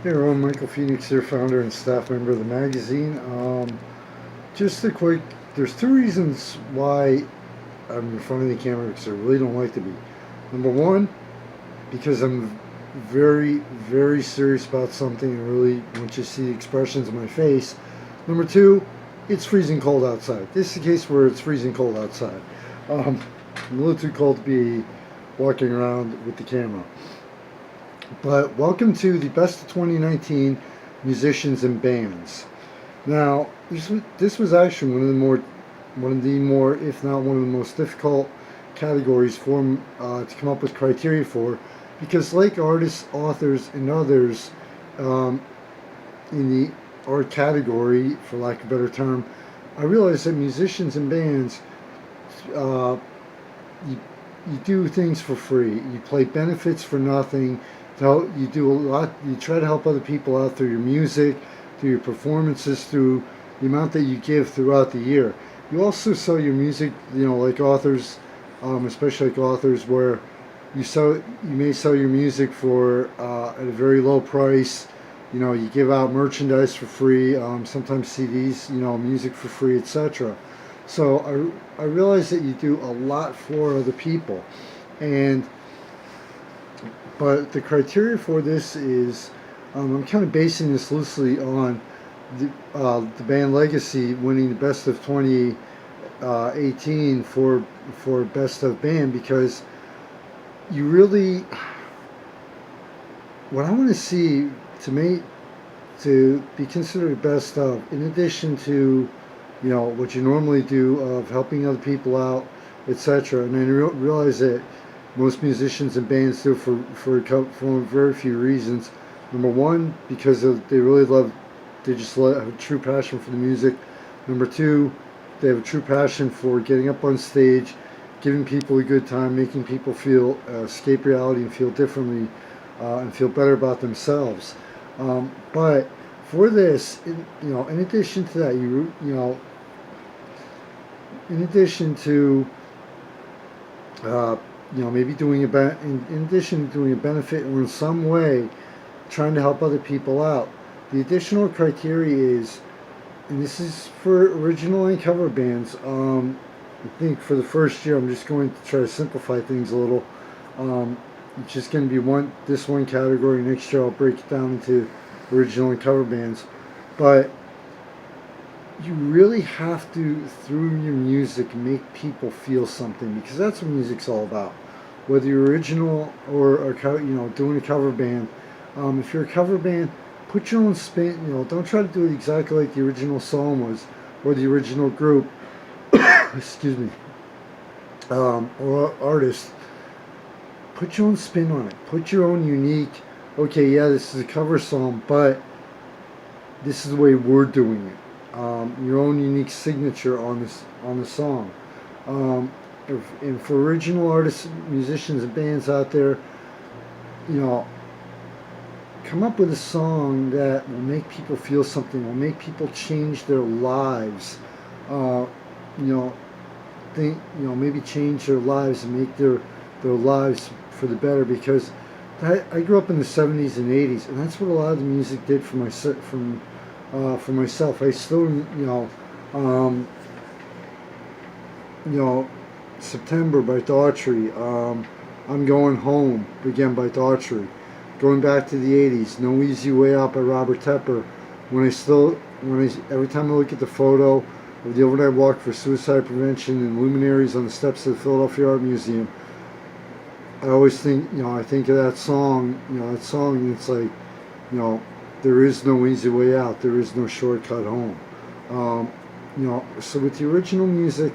Hey everyone, Michael Phoenix here, founder and staff member of the magazine. Just a quick, there's two reasons why I'm in front of the camera because I really don't like to be. Number one, because I'm very, very serious about something and really want you to see the expressions of my face. Number two, it's freezing cold outside. This is a case where it's freezing cold outside. Um, I'm a little too cold to be walking around with the camera. But welcome to the best of 2019 musicians and bands. Now, this was actually one of the more, if not one of the most difficult categories for to come up with criteria for, because like artists, authors, and others um, in the art category, for lack of a better term, I realized that musicians and bands, uh, you, you do things for free. You play benefits for nothing. You do a lot. You try to help other people out through your music, through your performances, through the amount that you give throughout the year. You also sell your music, like authors, especially like authors, where you may sell your music for at a very low price. You give out merchandise for free, sometimes CDs, music for free, etc. So I realize that you do a lot for other people, and but the criteria for this is, I'm kind of basing this loosely on the band Legacy winning the best of 2018 for best of band, because you really, what I want to see to be considered best of, in addition to what you normally do of helping other people out, etc. And I realize that most musicians and bands do for very few reasons. Number one, because they really they just have a true passion for the music. Number two, they have a true passion for getting up on stage, giving people a good time, making people feel escape reality and feel differently, and feel better about themselves. But for this, in addition to that, in addition to maybe doing in addition to doing a benefit or in some way trying to help other people out, the additional criteria is, and this is for original and cover bands. I think for the first year, I'm just going to try to simplify things a little. It's just going to be this one category. Next year, I'll break it down into original and cover bands. But you really have to, through your music, make people feel something, because that's what music's all about. Whether you're original or doing a cover band, if you're a cover band, put your own spin. Don't try to do it exactly like the original song was or the original group. Excuse me. Or artist. Put your own spin on it. Put your own unique. Okay, yeah, this is a cover song, but this is the way we're doing it. Your own unique signature on the song. And for original artists, musicians, and bands out there, come up with a song that will make people feel something, will make people change their lives. Maybe change their lives and make their lives for the better. Because I grew up in the 70s and 80s, and that's what a lot of the music did for myself. I still, September by Daughtry, I'm Going Home, again by Daughtry. Going back to the 80s, No Easy Way Out by Robert Tepper. Every time I look at the photo of the overnight walk for suicide prevention and luminaries on the steps of the Philadelphia Art Museum, I always think, I think of that song, and it's like, there is no easy way out. There is no shortcut home. So with the original music,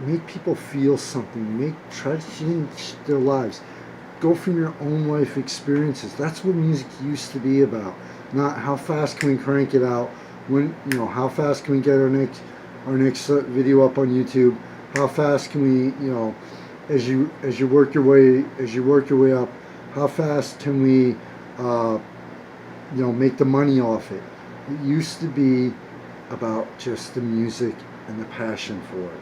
make people feel something. Try to change their lives. Go from your own life experiences. That's what music used to be about. Not how fast can we crank it out. How fast can we get our next video up on YouTube? How fast can we, as you work your way up, how fast can we make the money off it? It used to be about just the music and the passion for it.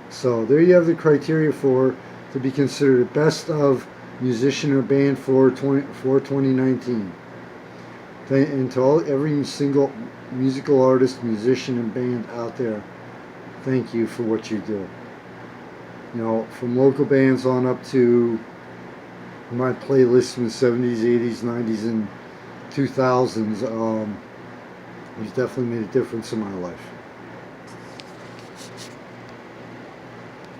So there you have the criteria to be considered the best of musician or band for 2019. And to every single musical artist, musician, and band out there, thank you for what you do. You know, from local bands on up to my playlist from the 70s, 80s, 90s, and 2000s, it's definitely made a difference in my life.